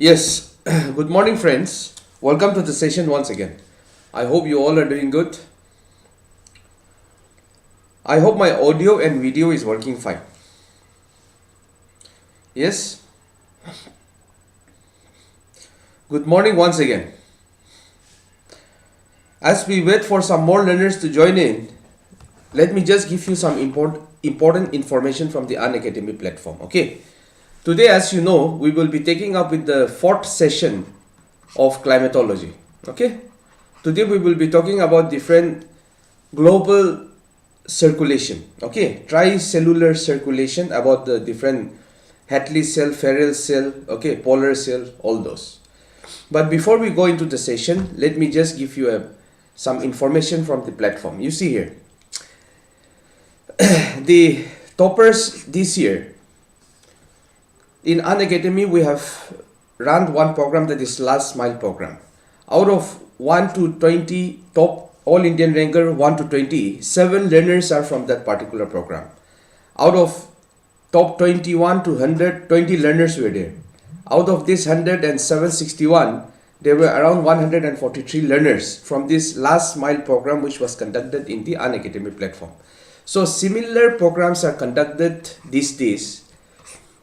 Yes, good morning, friends. Welcome to the session once again. I hope you all are doing good. I hope my audio and video is working fine. Yes. Good morning once again. As we wait for some more learners to join in, let me just give you some important information from the Unacademy platform. Okay. Today, as you know, we will be taking up with the fourth session of climatology. Okay. Today we will be talking about different global circulation. Okay. Tricellular circulation, about the different Hadley cell, Ferrel cell, okay, polar cell, all those. But before we go into the session, let me just give you some information from the platform. You see here, the toppers this year. In Unacademy, we have run one program, that is Last Mile program. Out of 1 to 20 top all Indian ranker, 1 to 20, 7 learners are from that particular program. Out of top 21 to 100, 20 learners were there. Out of this 100 and 761, there were around 143 learners from this Last Mile program, which was conducted in the Unacademy platform. So similar programs are conducted these days.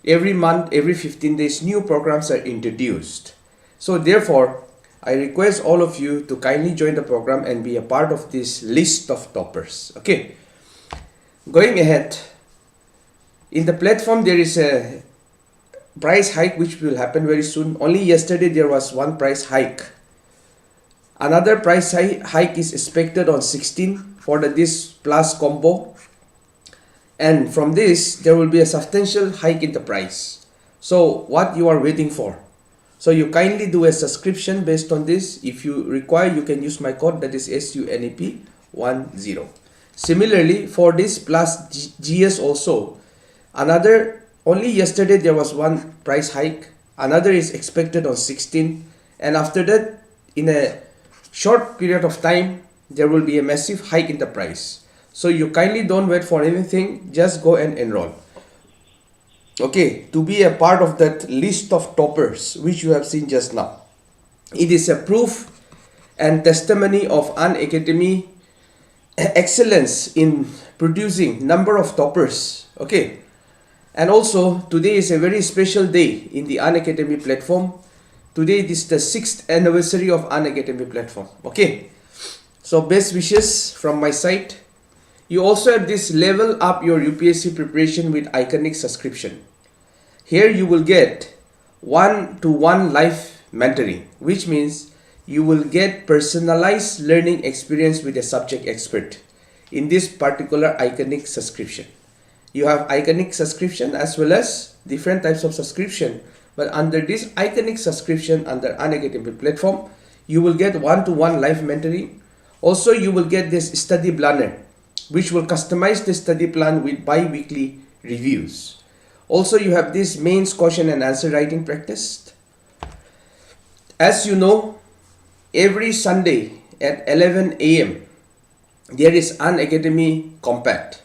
Every month, every 15 days, new programs are introduced. So therefore, I request all of you to kindly join the program and be a part of this list of toppers. Okay. Going ahead, in the platform there is a price hike which will happen very soon. Only yesterday there was one price hike. Another price hike is expected on 16 for this plus combo. And from this, there will be a substantial hike in the price. So what you are waiting for? So you kindly do a subscription based on this. If you require, you can use my code, that is SUNEP10. Similarly, for this plus GS also, only yesterday there was one price hike. Another is expected on 16. And after that, in a short period of time, there will be a massive hike in the price. So you kindly don't wait for anything, just go and enroll. Okay, to be a part of that list of toppers which you have seen just now. It is a proof and testimony of Unacademy excellence in producing number of toppers. Okay, and also today is a very special day in the Unacademy platform. Today it is the 6th anniversary of Unacademy platform. Okay, so best wishes from my side. You also have this level up your UPSC preparation with iconic subscription. Here you will get 1-to-1 live mentoring, which means you will get personalized learning experience with a subject expert in this particular iconic subscription. You have iconic subscription as well as different types of subscription, but under this iconic subscription under Unacademy platform, you will get 1-to-1 live mentoring. Also, you will get this study planner, which will customize the study plan with bi-weekly reviews. Also, you have this mains question and answer writing practice. As you know, every Sunday at 11 a.m. there is Unacademy Compact,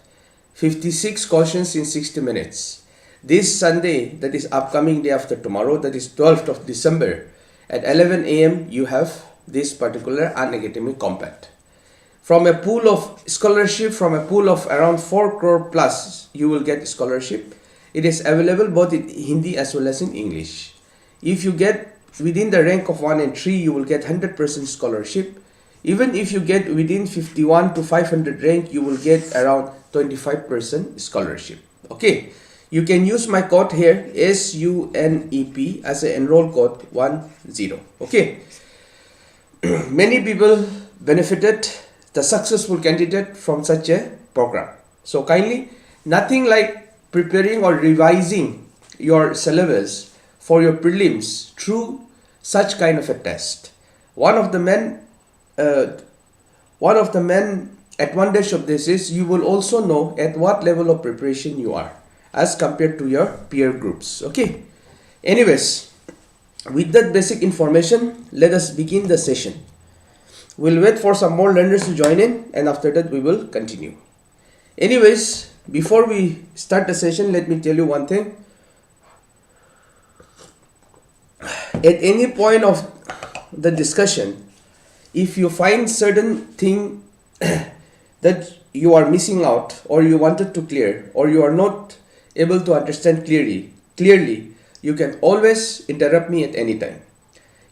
56 questions in 60 minutes. This Sunday, that is upcoming day after tomorrow, that is 12th of December, at 11 a.m. you have this particular Unacademy Compact. From a pool of scholarship, from a pool of around 4 crore plus, you will get scholarship. It is available both in Hindi as well as in English. If you get within the rank of 1 and 3, you will get 100% scholarship. Even if you get within 51 to 500 rank, you will get around 25% scholarship. Okay, you can use my code here, SUNEP, as an enroll code 10. Okay, many people benefited, the successful candidate, from such a program. So kindly, nothing like preparing or revising your syllabus for your prelims through such kind of a test. One of the main advantage of this is you will also know at what level of preparation you are as compared to your peer groups. Okay, anyways, with that basic information, let us begin the session. We'll wait for some more learners to join in, and after that we will continue. Anyways, before we start the session, let me tell you one thing. At any point of the discussion, if you find certain thing that you are missing out, or you wanted to clear, or you are not able to understand clearly, you can always interrupt me at any time.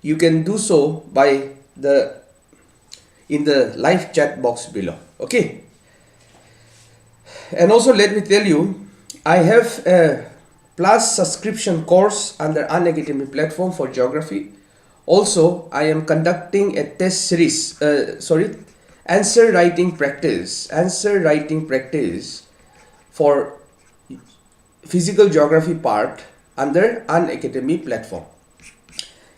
You can do so by in the live chat box below. Okay. And also let me tell you, I have a Plus subscription course under Unacademy platform for geography. Also, I am conducting a test series, answer writing practice for physical geography part under Unacademy platform.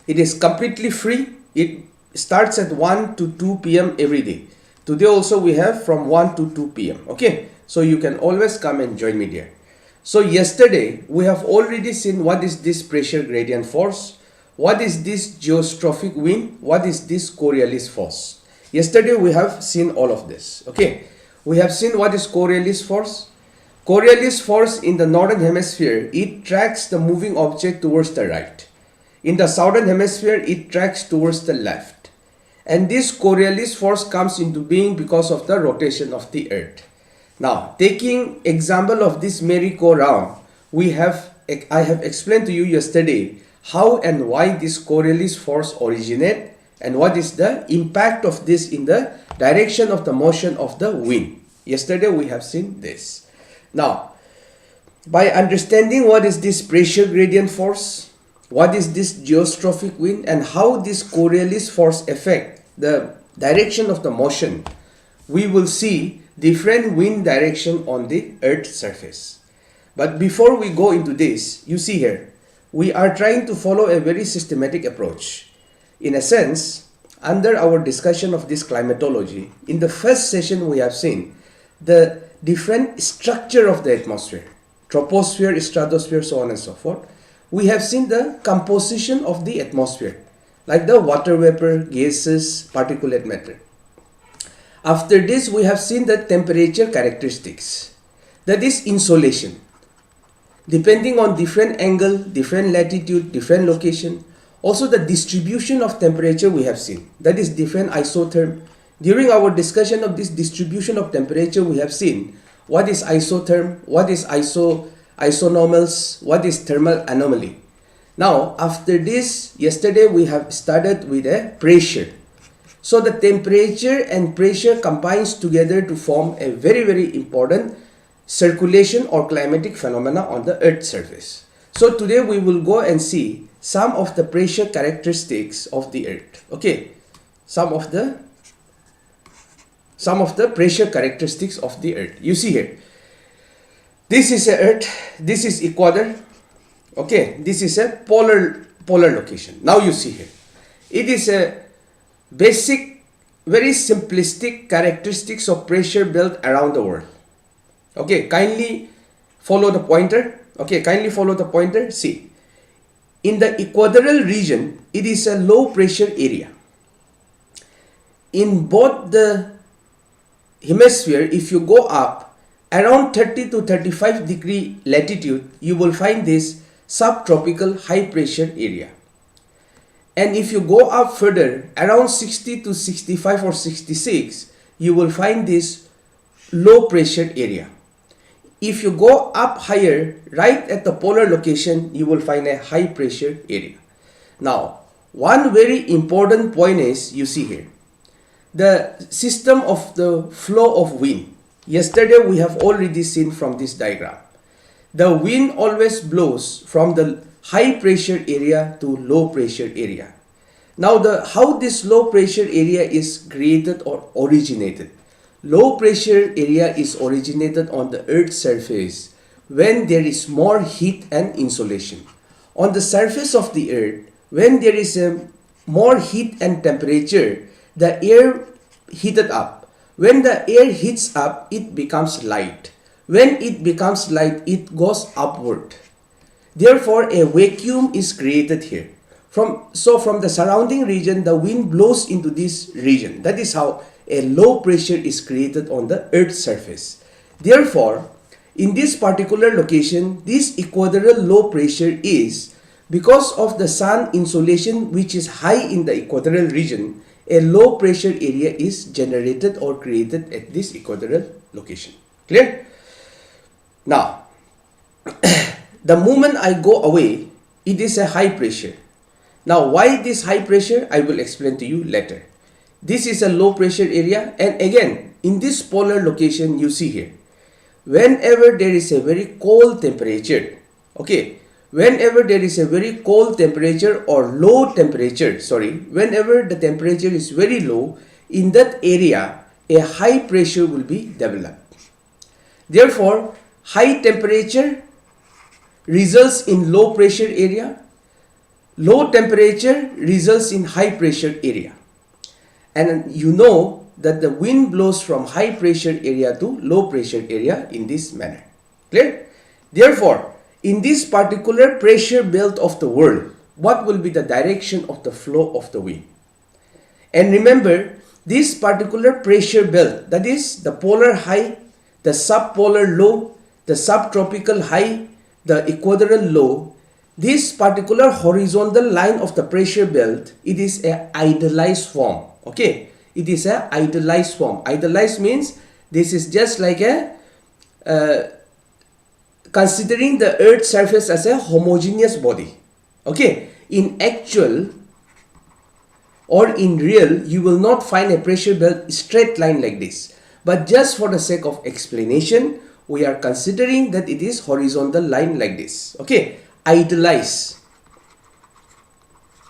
It is completely free. It starts at 1 to 2 p.m. every day. Today also we have from 1 to 2 p.m. Okay, so you can always come and join me there. So yesterday we have already seen what is this pressure gradient force, what is this geostrophic wind, what is this Coriolis force. Yesterday we have seen all of this. Okay, we have seen what is Coriolis force. Coriolis force in the northern hemisphere, it tracks the moving object towards the right. In the southern hemisphere, it tracks towards the left. And this Coriolis force comes into being because of the rotation of the earth. Now, taking example of this merry-go-round, I have explained to you yesterday how and why this Coriolis force originate and what is the impact of this in the direction of the motion of the wind. Yesterday we have seen this. Now, by understanding what is this pressure gradient force, what is this geostrophic wind, and how this Coriolis force affect the direction of the motion, we will see different wind direction on the Earth's surface. But before we go into this, you see here, we are trying to follow a very systematic approach. In a sense, under our discussion of this climatology, in the first session we have seen the different structure of the atmosphere, troposphere, stratosphere, so on and so forth. We have seen the composition of the atmosphere, like the water vapor, gases, particulate matter. After this, we have seen the temperature characteristics, that is insolation. Depending on different angle, different latitude, different location, also the distribution of temperature we have seen, that is different isotherm. During our discussion of this distribution of temperature, we have seen what is isotherm, what is isonomals, what is thermal anomaly. Now, after this, yesterday we have started with a pressure. So the temperature and pressure combines together to form a very, very important circulation or climatic phenomena on the Earth's surface. So today we will go and see some of the pressure characteristics of the Earth. Okay, some of the pressure characteristics of the Earth. You see here, this is a Earth, this is equator. Okay, this is a polar location. Now you see here, it is a basic, very simplistic characteristics of pressure belt around the world. Okay, kindly follow the pointer. Okay, kindly follow the pointer. See, in the equatorial region, it is a low pressure area. In both the hemisphere, if you go up around 30 to 35 degree latitude, you will find this subtropical high pressure area. And if you go up further, around 60 to 65 or 66, you will find this low pressure area. if you go up higher, right at the polar location, you will find a high pressure area. Now, one very important point is, you see here, the system of the flow of wind. Yesterday we have already seen from this diagram. The wind always blows from the high pressure area to low pressure area. Now how this low pressure area is created or originated. Low pressure area is originated on the Earth's surface when there is more heat and insolation. On the surface of the Earth, when there is more heat and temperature, the air heated up. When the air heats up, it becomes light. When it becomes light, it goes upward. Therefore, a vacuum is created here. From the surrounding region, the wind blows into this region. That is how a low pressure is created on the Earth's surface. Therefore, in this particular location, this equatorial low pressure is because of the sun insolation which is high in the equatorial region. A low pressure area is generated or created at this equatorial location. Clear? Now, the moment I go away, it is a high pressure. Now, why this high pressure? I will explain to you later. This is a low pressure area, and again, in this polar location, you see here, whenever there is a very cold temperature, okay, whenever there is a very cold temperature or low temperature, whenever the temperature is very low, in that area, a high pressure will be developed. Therefore, high temperature results in low pressure area. Low temperature results in high pressure area. And you know that the wind blows from high pressure area to low pressure area in this manner. Clear? Therefore, in this particular pressure belt of the world, what will be the direction of the flow of the wind? And remember, this particular pressure belt, that is the polar high, the subpolar low, the subtropical high, the equatorial low, this particular horizontal line of the pressure belt, it is an idealized form. Okay, it is an idealized form. Idealized means this is just like a considering the Earth's surface as a homogeneous body. Okay, in actual or in real, you will not find a pressure belt straight line like this. But just for the sake of explanation, we are considering that it is horizontal line like this. Okay, idealize.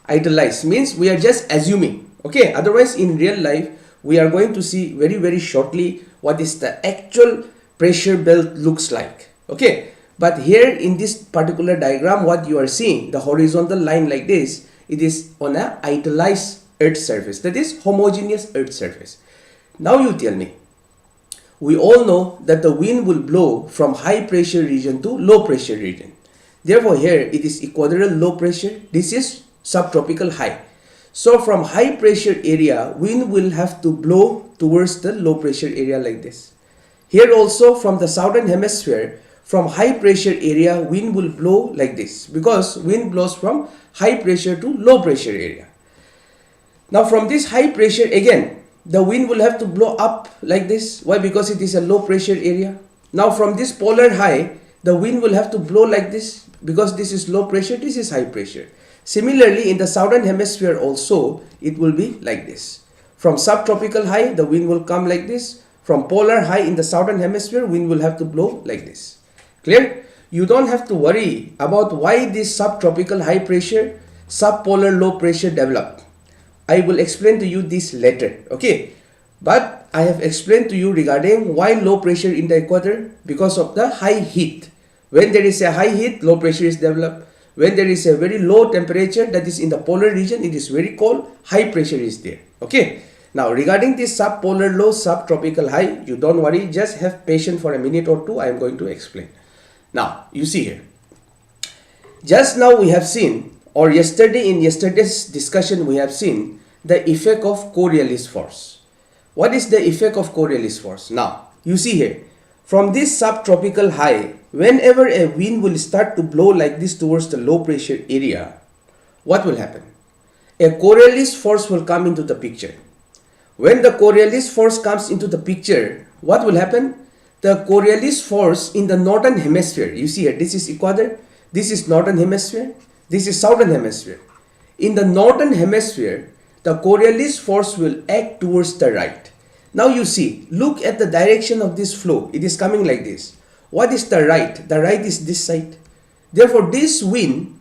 Idealize means we are just assuming. Okay, otherwise in real life, we are going to see very, very shortly what is the actual pressure belt looks like. Okay, but here in this particular diagram, what you are seeing, the horizontal line like this, it is on an idealized Earth surface, that is homogeneous Earth surface. Now you tell me, we all know that the wind will blow from high pressure region to low pressure region. Therefore, here it is equatorial low pressure, this is subtropical high. So from high pressure area, wind will have to blow towards the low pressure area like this. Here also from the southern hemisphere, from high pressure area, wind will blow like this because wind blows from high pressure to low pressure area. Now from this high pressure again, the wind will have to blow up like this. Why? Because it is a low pressure area. Now from this polar high, the wind will have to blow like this because this is low pressure, this is high pressure. Similarly, in the southern hemisphere also, it will be like this. From subtropical high, the wind will come like this. From polar high in the southern hemisphere, wind will have to blow like this. Clear? You don't have to worry about why this subtropical high pressure, subpolar low pressure develop. I will explain to you this later. Okay? But I have explained to you regarding why low pressure in the equator, because of the high heat. When there is a high heat, low pressure is developed. When there is a very low temperature, that is in the polar region, it is very cold, high pressure is there. Okay. Now regarding this subpolar low, subtropical high, you don't worry, just have patience for a minute or two, I am going to explain. Now, you see here. Just now we have seen, or yesterday in yesterday's discussion we have seen the effect of Coriolis force. What is the effect of Coriolis force? Now, you see here, from this subtropical high, whenever a wind will start to blow like this towards the low pressure area, what will happen? A Coriolis force will come into the picture. When the Coriolis force comes into the picture, what will happen? the Coriolis force in the northern hemisphere. You see here, this is equator, this is northern hemisphere, this is southern hemisphere. In the northern hemisphere, the Coriolis force will act towards the right. Now you see, look at the direction of this flow. It is coming like this. What is the right? The right is this side. Therefore, this wind,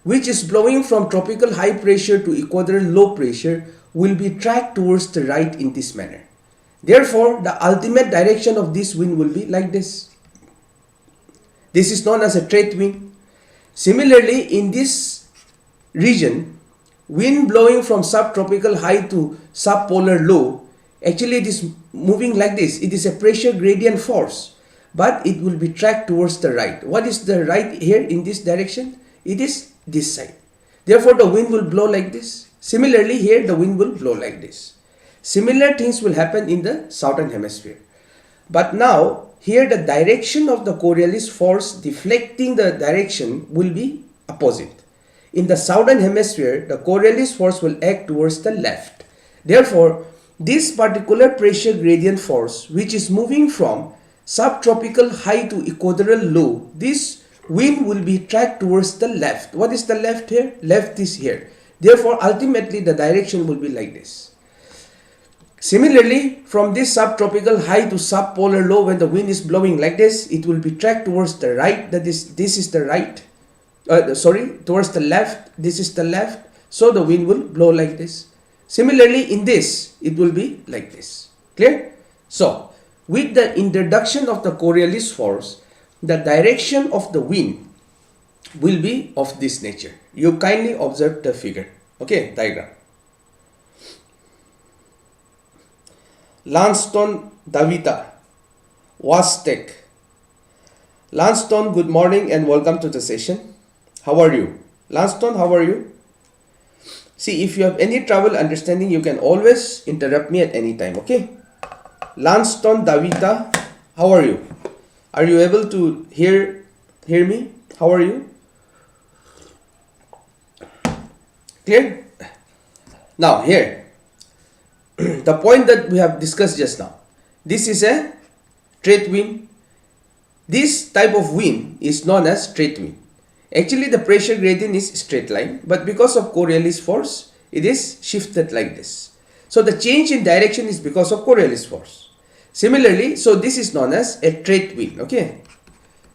which is blowing from tropical high pressure to equatorial low pressure, will be tracked towards the right in this manner. Therefore, the ultimate direction of this wind will be like this. This is known as a trade wind. Similarly, in this region, wind blowing from subtropical high to subpolar low, actually it is moving like this. It is a pressure gradient force, but it will be tracked towards the right. What is the right here in this direction? It is this side. Therefore, the wind will blow like this. Similarly, here the wind will blow like this. Similar things will happen in the southern hemisphere. But now, here the direction of the Coriolis force deflecting the direction will be opposite. In the southern hemisphere, the Coriolis force will act towards the left. Therefore, this particular pressure gradient force, which is moving from subtropical high to equatorial low, this wind will be tracked towards the left. What is the left here? Left is here. Therefore, ultimately the direction will be like this. Similarly, from this subtropical high to subpolar low, when the wind is blowing like this, it will be tracked towards the right. That is, this is the right. Towards the left. This is the left. So the wind will blow like this. Similarly, in this, it will be like this. Clear? So, with the introduction of the Coriolis force, the direction of the wind will be of this nature. You kindly observe the figure. Okay, diagram. Lanston Davita, Wastek. Lanston, good morning and welcome to the session. How are you? Lanston, how are you? See, if you have any trouble understanding, you can always interrupt me at any time, okay? Lanston Davita, how are you? Are you able to hear me? How are you? Clear? Now, here. The point that we have discussed just now. This is a straight wind. This type of wind is known as straight wind. Actually, the pressure gradient is straight line, but because of Coriolis force, it is shifted like this. So the change in direction is because of Coriolis force. Similarly, so this is known as a straight wind. Okay,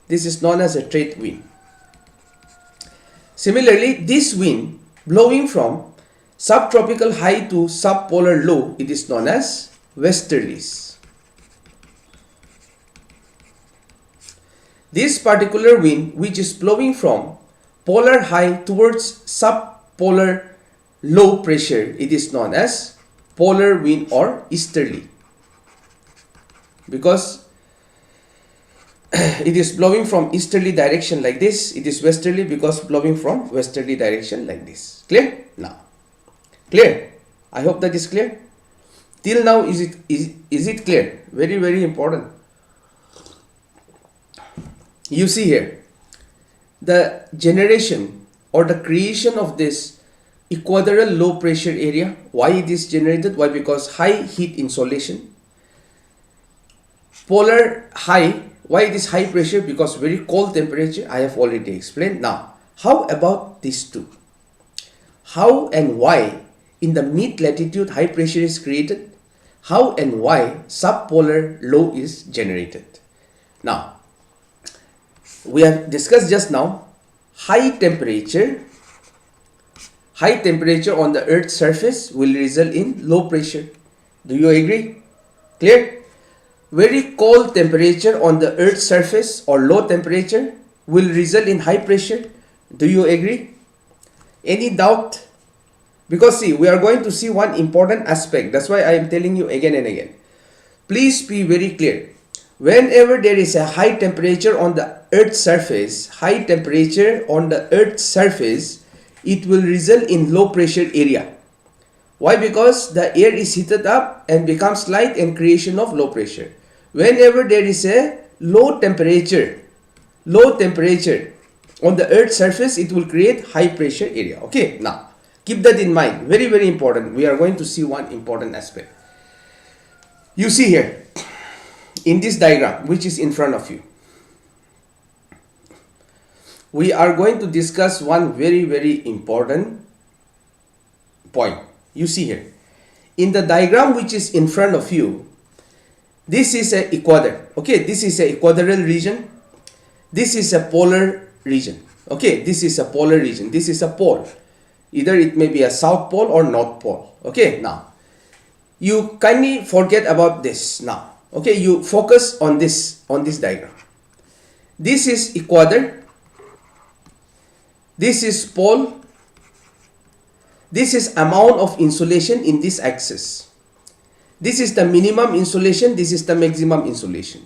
this is known as a straight wind. Similarly, this wind blowing from subtropical high to subpolar low, it is known as westerlies. This particular wind, which is blowing from polar high towards subpolar low pressure, it is known as polar wind or easterly, because it is blowing from easterly direction like this. It is westerly because blowing from westerly direction like this. Clear? Now, clear? I hope that is clear. Till now, is it clear? Very, very important. You see here, the generation or the creation of this equatorial low pressure area. Why it is generated? Why? Because high heat insolation. Polar high. Why it is high pressure? Because very cold temperature. I have already explained. Now, how about these two? How and why in the mid latitude high pressure is created? How and why subpolar low is generated? Now, we have discussed just now, high temperature on the Earth's surface will result in low pressure. Do you agree? Clear? Very cold temperature on the Earth's surface or low temperature will result in high pressure. Do you agree? Any doubt? Because see, we are going to see one important aspect. That's why I am telling you again and again. Please be very clear. Whenever there is a high temperature on the Earth's surface, it will result in low pressure area. Why? Because the air is heated up and becomes light and creation of low pressure. Whenever there is a low temperature on the Earth's surface, it will create high pressure area. Okay, now keep that in mind. Very, very important. We are going to see one important aspect. You see here, in this diagram which is in front of you, we are going to discuss one very important point. You see here, in the diagram which is in front of you, this is a equator. Okay, this is a equatorial region. This is a polar region. Okay, this is a polar region. This is a pole. Either it may be a south pole or north pole. Okay, now you kindly forget about this now. Okay, you focus on this diagram. This is equator. This is pole. This is amount of insolation in this axis. This is the minimum insolation. This is the maximum insolation.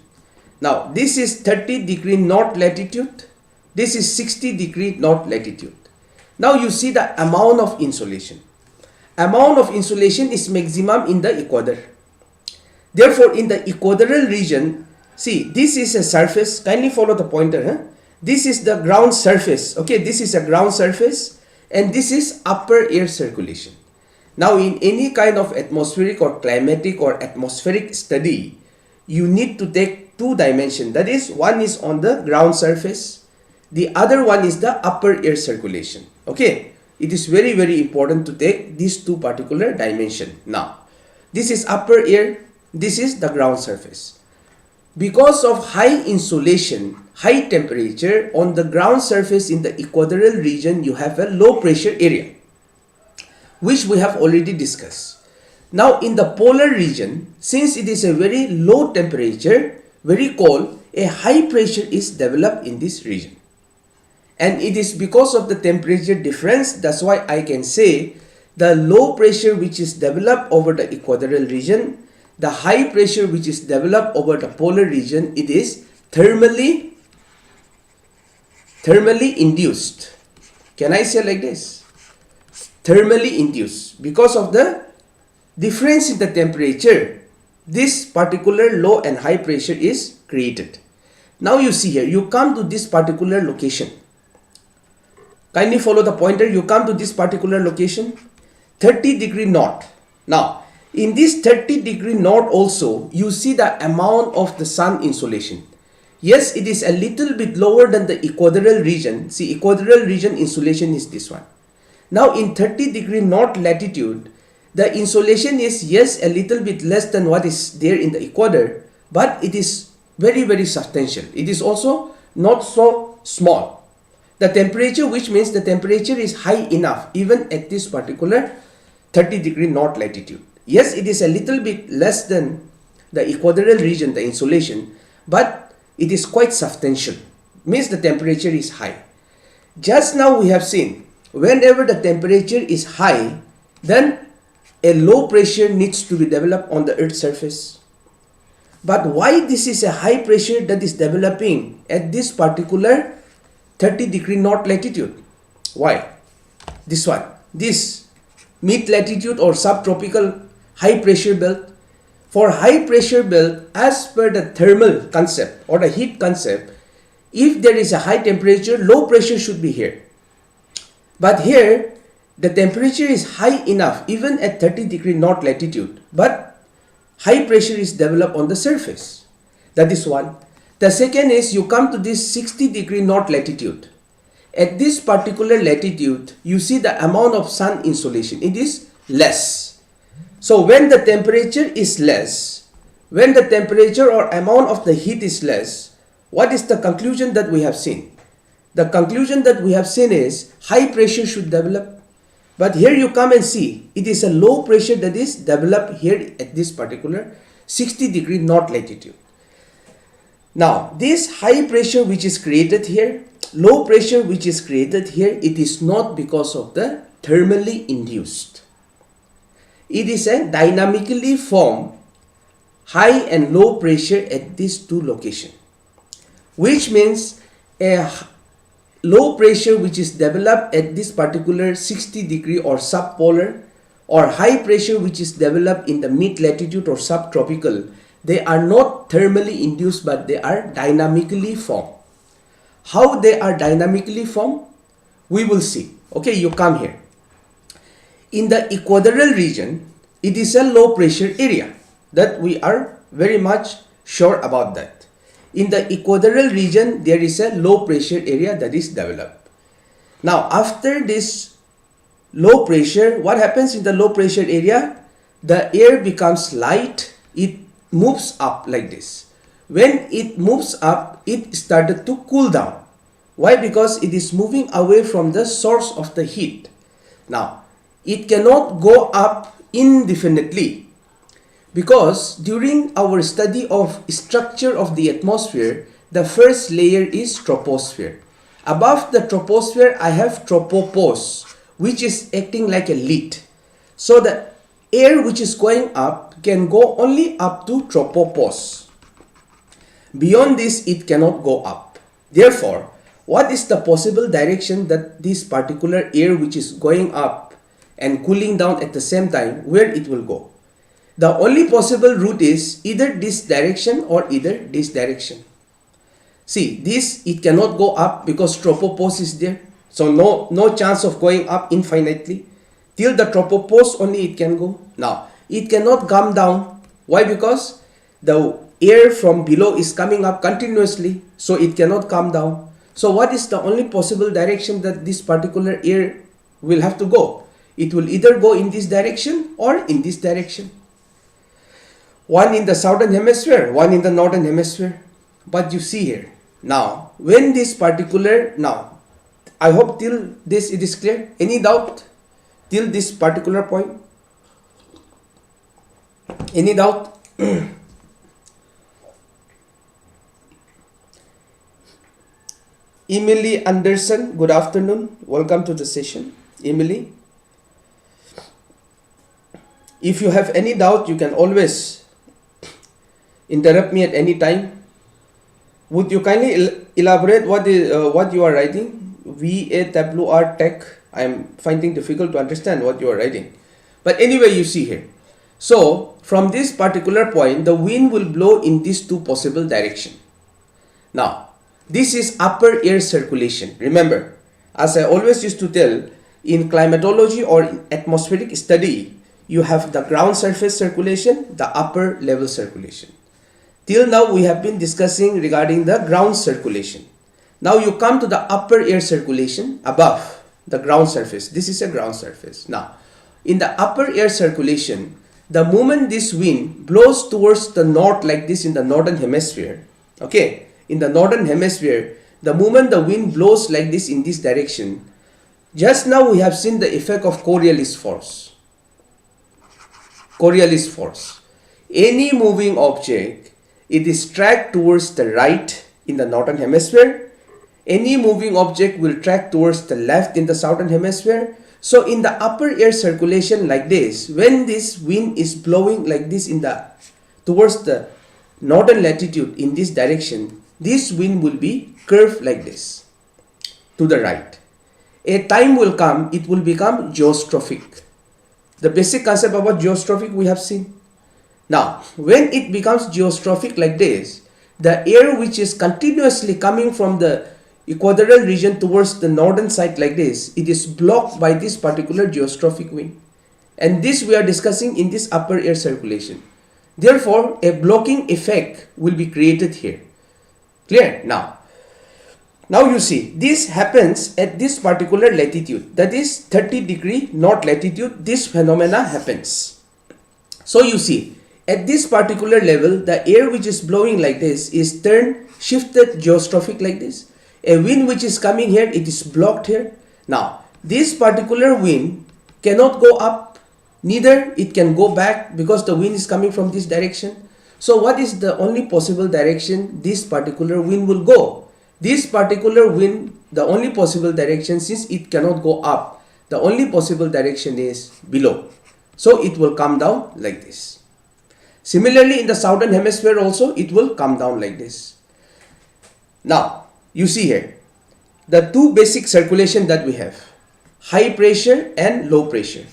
Now, this is 30° north latitude. This is 60° north latitude. Now, you see the amount of insolation. Amount of insolation is maximum in the equator. Therefore, in the equatorial region, see, this is a surface. Kindly follow the pointer. Huh? This is the ground surface. Okay, this is a ground surface. And this is upper air circulation. Now, in any kind of atmospheric or climatic or atmospheric study, you need to take two dimensions. That is, one is on the ground surface. The other one is the upper air circulation. Okay, it is very important to take these two particular dimensions. Now, this is upper air. This is the ground surface. Because of high insolation, high temperature on the ground surface in the equatorial region, you have a low pressure area, which we have already discussed. Now, in the polar region, since it is a very low temperature, very cold, a high pressure is developed in this region. And it is because of the temperature difference, that's why I can say the low pressure which is developed over the equatorial region, the high pressure which is developed over the polar region, it is thermally induced. Can I say like this? Thermally induced. Because of the difference in the temperature, this particular low and high pressure is created. Now you see here, you come to this particular location. Kindly follow the pointer. You come to this particular location, 30° north. Now, in this 30° north also, you see the amount of the sun insolation. Yes, it is a little bit lower than the equatorial region. See, equatorial region insolation is this one. Now, in 30° north latitude, the insolation is, yes, a little bit less than what is there in the equator, but it is very substantial. It is also not so small. The temperature, which means the temperature is high enough even at this particular 30° north latitude. Yes, it is a little bit less than the equatorial region, the insolation, but it is quite substantial. Means the temperature is high. Just now we have seen, whenever the temperature is high, then a low pressure needs to be developed on the Earth's surface. But why this is a high pressure that is developing at this particular 30° north latitude? Why? This one, this mid latitude or subtropical high pressure belt. For high pressure belt, as per the thermal concept or the heat concept, if there is a high temperature, low pressure should be here. But here, the temperature is high enough even at 30° north latitude, but high pressure is developed on the surface. That is one. The second is, you come to this 60° north latitude. At this particular latitude, you see the amount of sun insolation. It is less. So when the temperature is less, when the temperature or amount of the heat is less, what is the conclusion that we have seen? The conclusion that we have seen is high pressure should develop. But here you come and see, it is a low pressure that is developed here at this particular 60° north latitude. Now, this high pressure which is created here, low pressure which is created here, it is not because of the thermally induced. It is a dynamically formed high and low pressure at these two locations, which means a low pressure which is developed at this particular 60° or subpolar, or high pressure which is developed in the mid latitude or subtropical, they are not thermally induced, but they are dynamically formed. How they are dynamically formed? We will see. Okay, you come here. In the equatorial region, it is a low pressure area that we are very much sure about that. In the equatorial region, there is a low pressure area that is developed. Now, after this low pressure, what happens in the low pressure area? The air becomes light, it moves up like this. When it moves up, it started to cool down. Why? Because it is moving away from the source of the heat. Now, it cannot go up indefinitely, because during our study of structure of the atmosphere, the first layer is troposphere. Above the troposphere, I have tropopause, which is acting like a lid. So the air which is going up can go only up to tropopause. Beyond this, it cannot go up. Therefore, what is the possible direction that this particular air which is going up and cooling down at the same time, where it will go? The only possible route is either this direction or either this direction. See, this, it cannot go up because tropopause is there. So no chance of going up infinitely. Till the tropopause only it can go. Now, it cannot come down. Why? Because the air from below is coming up continuously, so it cannot come down. So what is the only possible direction that this particular air will have to go? It will either go in this direction or in this direction. One in the southern hemisphere, one in the northern hemisphere. But you see here, now, when this particular, now, I hope till this it is clear. Any doubt till this particular point? Any doubt? Emily Anderson, good afternoon. Welcome to the session. Emily, if you have any doubt, you can always interrupt me at any time. Would you kindly elaborate what you are writing? VAWR Tech. I am finding difficult to understand what you are writing. But anyway, you see here. So, from this particular point, the wind will blow in these two possible directions. Now, this is upper air circulation. Remember, as I always used to tell, in climatology or in atmospheric study, you have the ground surface circulation, the upper level circulation. Till now, we have been discussing regarding the ground circulation. Now you come to the upper air circulation above the ground surface. This is a ground surface. Now, in the upper air circulation, the moment this wind blows towards the north like this in the northern hemisphere, okay, in the northern hemisphere, the moment the wind blows like this in this direction, just now we have seen the effect of Coriolis force. Coriolis force. Any moving object, it is tracked towards the right in the northern hemisphere. Any moving object will track towards the left in the southern hemisphere. So in the upper air circulation like this, when this wind is blowing like this towards the northern latitude in this direction, this wind will be curved like this to the right. A time will come, it will become geostrophic. The basic concept about geostrophic we have seen. Now, when it becomes geostrophic like this, the air which is continuously coming from the equatorial region towards the northern side like this, it is blocked by this particular geostrophic wind. And this we are discussing in this upper air circulation. Therefore, a blocking effect will be created here. Clear? Now you see, this happens at this particular latitude, that is 30° north latitude, this phenomena happens. So you see, at this particular level, the air which is blowing like this is shifted geostrophic like this. A wind which is coming here, it is blocked here. Now, this particular wind cannot go up, neither it can go back because the wind is coming from this direction. So what is the only possible direction this particular wind will go? This particular wind, the only possible direction, since it cannot go up, the only possible direction is below. So it will come down like this. Similarly, in the southern hemisphere also, it will come down like this. Now, you see here, the two basic circulation that we have, high pressure and low pressure.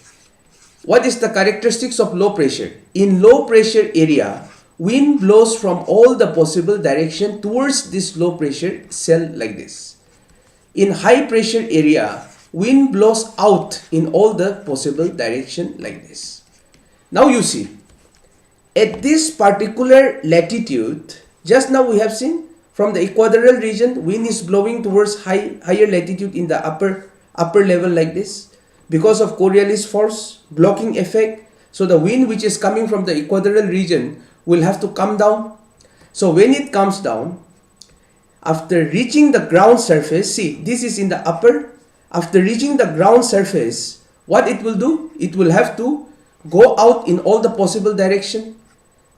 What is the characteristics of low pressure? In low pressure area, wind blows from all the possible direction towards this low pressure cell like this. In high pressure area, wind blows out in all the possible direction like this. Now you see, at this particular latitude, just now we have seen from the equatorial region, wind is blowing towards higher latitude in the upper level like this because of Coriolis force, blocking effect. So the wind which is coming from the equatorial region will have to come down. So when it comes down, after reaching the ground surface, see, this is in the upper. After reaching the ground surface, what it will do? It will have to go out in all the possible direction.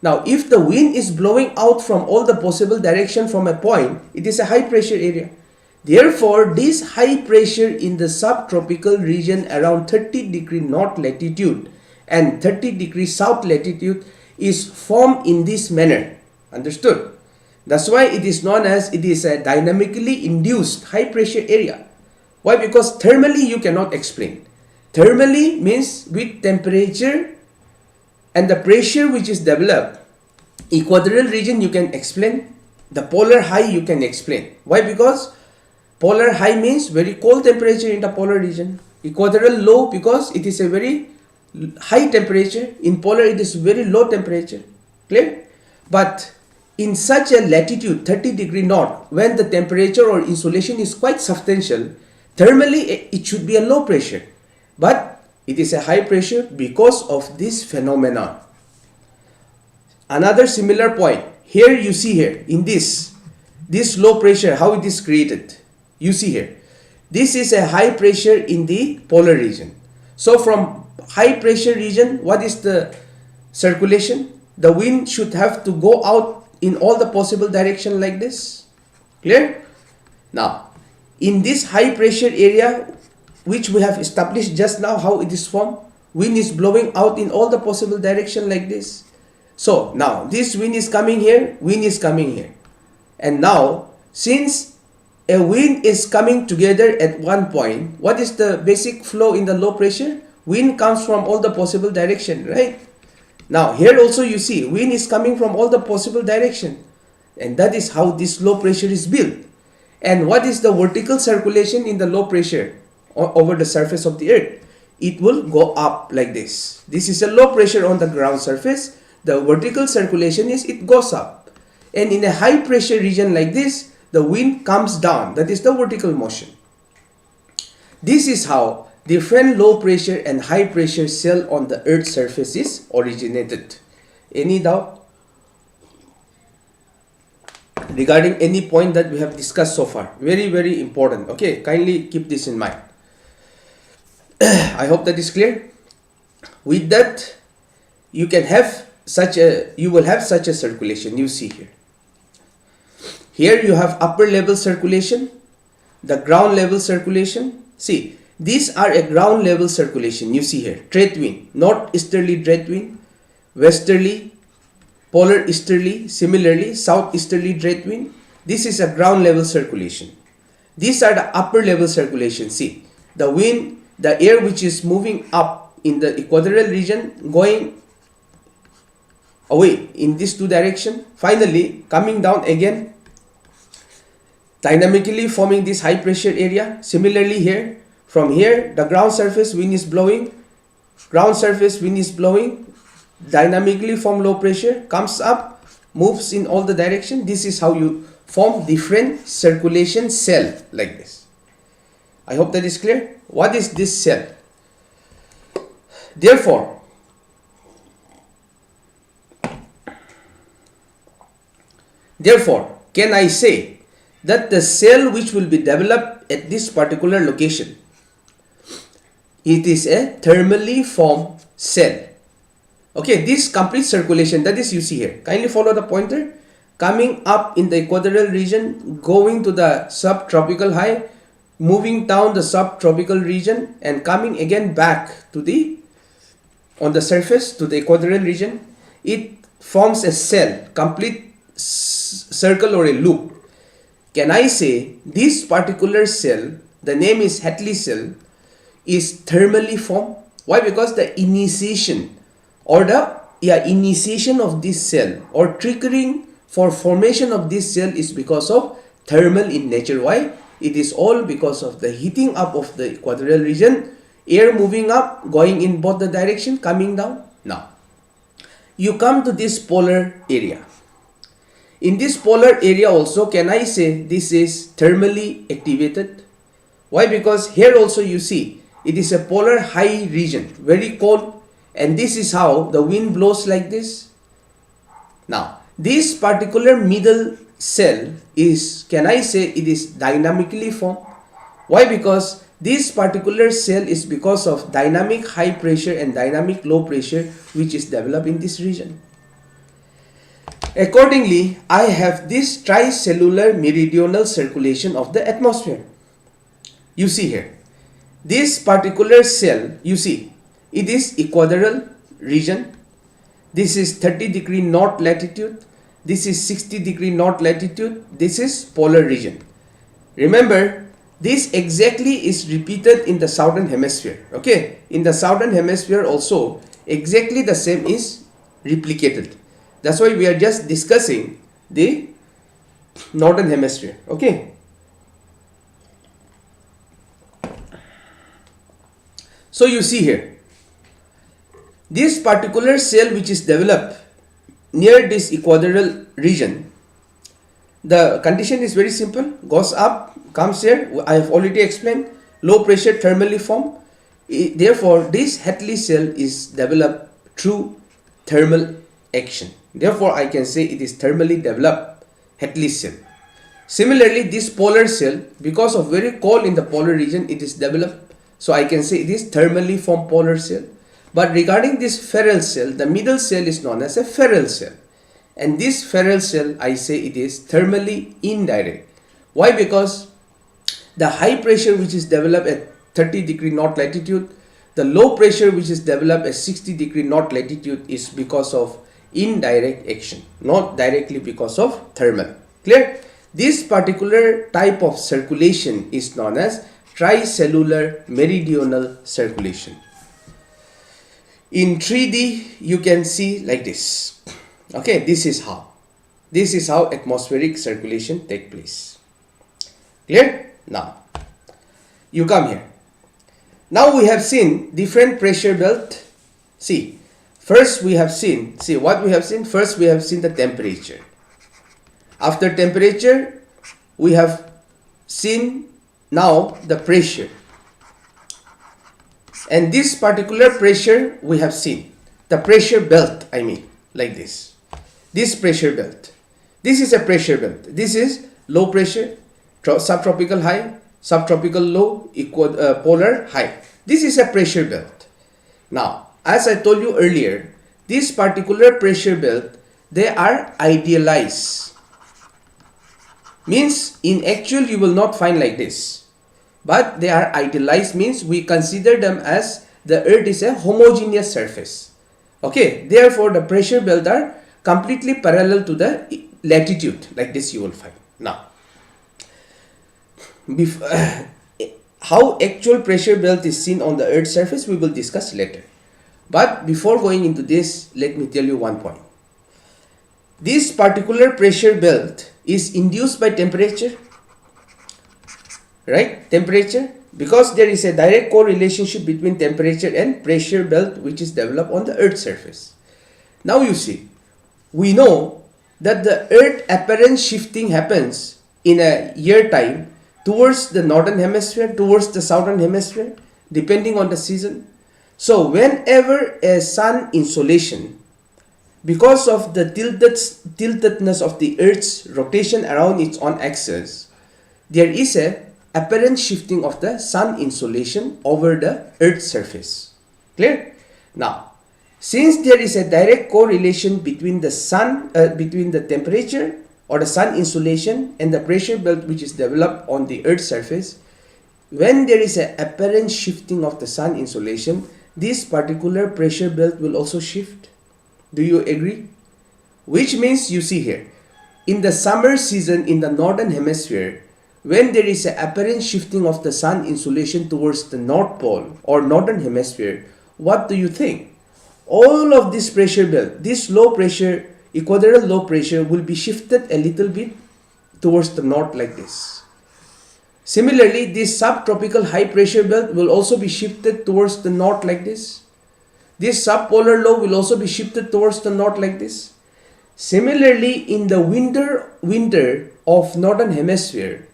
Now, if the wind is blowing out from all the possible direction from a point, it is a high pressure area. Therefore, this high pressure in the subtropical region around 30° north latitude and 30° south latitude is formed in this manner. Understood? That's why it is known as it is a dynamically induced high pressure area. Why? Because thermally you cannot explain. Thermally means with temperature and the pressure which is developed. Equatorial region you can explain. The polar high you can explain. Why? Because polar high means very cold temperature in the polar region. Equatorial low because it is a very high temperature. In polar it is very low temperature. Clear? But in such a latitude 30° north, when the temperature or insolation is quite substantial, thermally it should be a low pressure. But it is a high pressure because of this phenomenon. Another similar point, here you see here in this low pressure, how it is created. You see here, this is a high pressure in the polar region. So from high pressure region, what is the circulation? The wind should have to go out in all the possible direction like this. Clear? Now, in this high pressure area, which we have established just now how it is formed, wind is blowing out in all the possible direction like this. So now this wind is coming here, wind is coming here. And now, since a wind is coming together at one point, what is the basic flow in the low pressure? Wind comes from all the possible direction, right? Now here also you see wind is coming from all the possible direction. And that is how this low pressure is built. And what is the vertical circulation in the low pressure over the surface of the earth? It will go up like this. This is a low pressure on the ground surface. The vertical circulation is it goes up. And in a high pressure region like this, the wind comes down. That is the vertical motion. This is how different low pressure and high pressure cell on the earth's surface is originated. Any doubt regarding any point that we have discussed so far? Very, very important. Okay, kindly keep this in mind. I hope that is clear. With that, you will have such a circulation. You see here. Here you have upper level circulation, the ground level circulation. See, these are a ground level circulation. You see here, trade wind, northeasterly trade wind, westerly, polar easterly, similarly southeasterly trade wind. This is a ground level circulation. These are the upper level circulation. See, the wind, the air which is moving up in the equatorial region, going away in these two directions, finally coming down again, dynamically forming this high pressure area. Similarly here, from here the ground surface wind is blowing, dynamically form low pressure, comes up, moves in all the direction. This is how you form different circulation cell like this. I hope that is clear. What is this cell? Therefore, can I say that the cell which will be developed at this particular location, it is a thermally formed cell. Okay, this complete circulation, that is you see here. Kindly follow the pointer. Coming up in the equatorial region, going to the subtropical high, moving down the subtropical region, and coming again back to on the surface to the equatorial region. It forms a cell, complete circle or a loop. Can I say this particular cell, the name is Hartley cell, is thermally formed? Why? Because the initiation or initiation of this cell or triggering for formation of this cell is because of thermal in nature. Why? It is all because of the heating up of the equatorial region, air moving up, going in both the direction, coming down. Now, you come to this polar area. In this polar area also, can I say this is thermally activated? Why? Because here also you see it is a polar high region, very cold, and this is how the wind blows like this. Now, this particular middle cell is, can I say it is dynamically formed? Why? Because this particular cell is because of dynamic high pressure and dynamic low pressure which is developed in this region. Accordingly, I have this tricellular meridional circulation of the atmosphere. You see here, this particular cell, you see, it is equatorial region. This is 30° north latitude. This is 60° north latitude. This is polar region. Remember, this exactly is repeated in the southern hemisphere. Okay, in the southern hemisphere also exactly the same is replicated. That's why we are just discussing the northern hemisphere. Okay. So you see here, this particular cell which is developed near this equatorial region, the condition is very simple, goes up, comes here, I have already explained, low pressure thermally formed. Therefore, this Hartley cell is developed through thermal action. Therefore, I can say it is thermally developed Hartley cell. Similarly, this polar cell, because of very cold in the polar region, it is developed. So I can say it is thermally formed polar cell. But regarding this feral cell, the middle cell is known as a feral cell. And this feral cell, I say it is thermally indirect. Why? Because the high pressure which is developed at 30° north latitude, the low pressure which is developed at 60° north latitude is because of indirect action, not directly because of thermal. Clear? This particular type of circulation is known as tricellular meridional circulation. In 3D, you can see like this. Okay, this is how atmospheric circulation take place. Clear? Now, you come here. Now we have seen different pressure belt. See, first we have seen, what we have seen? First we have seen the temperature. After temperature, we have seen now the pressure. And this particular pressure we have seen, the pressure belt, I mean, like this. This pressure belt. This is a pressure belt. This is low pressure, subtropical high, subtropical low, polar high. This is a pressure belt. Now, as I told you earlier, this particular pressure belt, they are idealized. Means in actual you will not find like this. But they are idealized, means we consider them as the earth is a homogeneous surface. Okay, therefore the pressure belt are completely parallel to the latitude, like this you will find. Now, how actual pressure belt is seen on the earth's surface we will discuss later. But before going into this, let me tell you one point. This particular pressure belt is induced by temperature. Right? Temperature, because there is a direct correlationship between temperature and pressure belt which is developed on the earth's surface. Now you see, we know that the earth apparent shifting happens in a year time towards the northern hemisphere, towards the southern hemisphere, depending on the season. So whenever a sun insolation, because of the tiltedness of the earth's rotation around its own axis, there is a apparent shifting of the sun insolation over the earth's surface. Clear? Now, since there is a direct correlation between the between the temperature or the sun insolation and the pressure belt which is developed on the earth's surface, when there is an apparent shifting of the sun insolation, this particular pressure belt will also shift. Do you agree? Which means, you see here, in the summer season in the northern hemisphere, when there is an apparent shifting of the sun insolation towards the North Pole or northern hemisphere, what do you think? All of this pressure belt, this low pressure, equatorial low pressure will be shifted a little bit towards the north like this. Similarly, this subtropical high pressure belt will also be shifted towards the north like this. this subpolar low will also be shifted towards the north like this. Similarly, in the winter of northern hemisphere,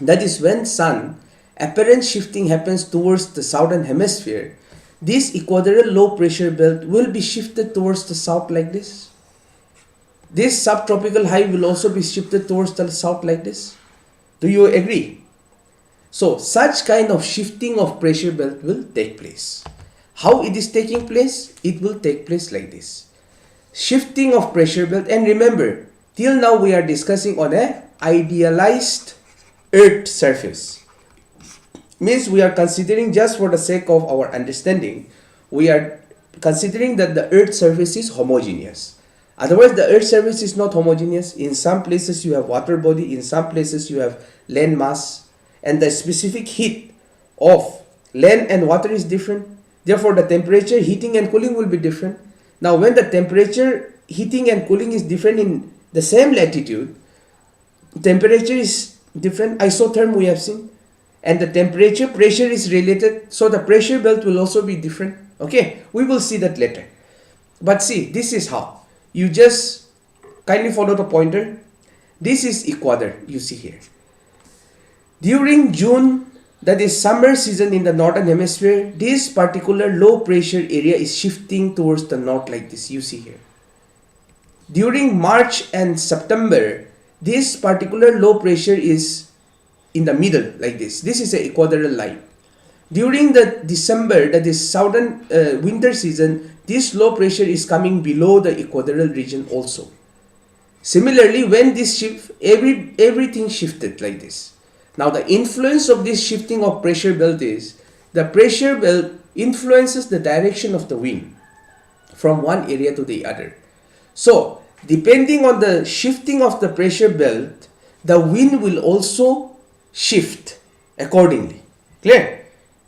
that is when sun apparent shifting happens towards the southern hemisphere, this equatorial low pressure belt will be shifted towards the south like this. This subtropical high will also be shifted towards the south like this. Do you agree? So such kind of shifting of pressure belt will take place. How it is taking place? It will take place like this. Shifting of pressure belt, and remember, till now we are discussing on a idealized earth surface. Means we are considering, just for the sake of our understanding, we are considering that the earth surface is homogeneous. Otherwise the earth surface is not homogeneous. In some places you have water body, in some places you have land mass, and the specific heat of land and water is different. Therefore the temperature, heating and cooling will be different. Now when the temperature, heating and cooling is different in the same latitude, temperature is different, isotherm we have seen, and the temperature, pressure is related, so the pressure belt will also be different. Okay, we will see that later. But see, this is how. You just kindly follow the pointer. This is equator, you see here. During June, that is summer season in the northern hemisphere, this particular low pressure area is shifting towards the north like this, you see here. During March and September, this particular low pressure is in the middle like this. This is an equatorial line. During the December, that is southern winter season, this low pressure is coming below the equatorial region also. Similarly, when this shift, everything shifted like this. Now the influence of this shifting of pressure belt is, the pressure belt influences the direction of the wind from one area to the other. So depending on the shifting of the pressure belt, the wind will also shift accordingly. Clear?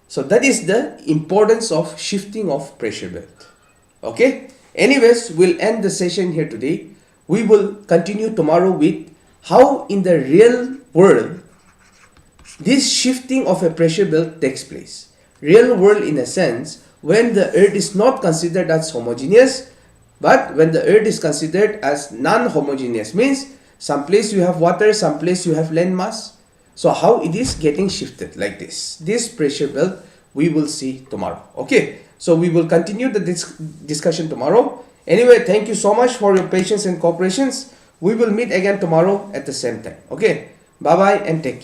So that is the importance of shifting of pressure belt. Okay? Anyways, we'll end the session here today. We will continue tomorrow with how in the real world this shifting of a pressure belt takes place. Real world in a sense, when the earth is not considered as homogeneous, but when the earth is considered as non-homogeneous, means some place you have water, some place you have land mass. So how it is getting shifted like this. This pressure belt we will see tomorrow. Okay, so we will continue the discussion tomorrow. Anyway, thank you so much for your patience and cooperation. We will meet again tomorrow at the same time. Okay, bye bye and take care.